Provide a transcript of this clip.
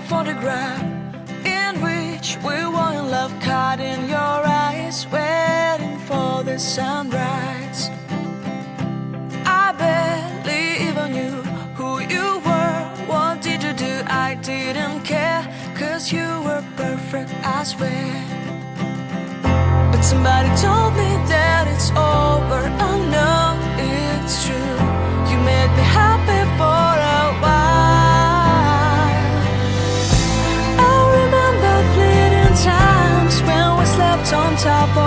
photograph in which we were in love, caught in your eyes, waiting for the sunrise. I barely even knew who you were. What did you do? I didn't care, 'cause you were perfect, I swear. But somebody told me that it's over. I know it's true. You made me happy for a while. I remember fleeting times when we slept on top of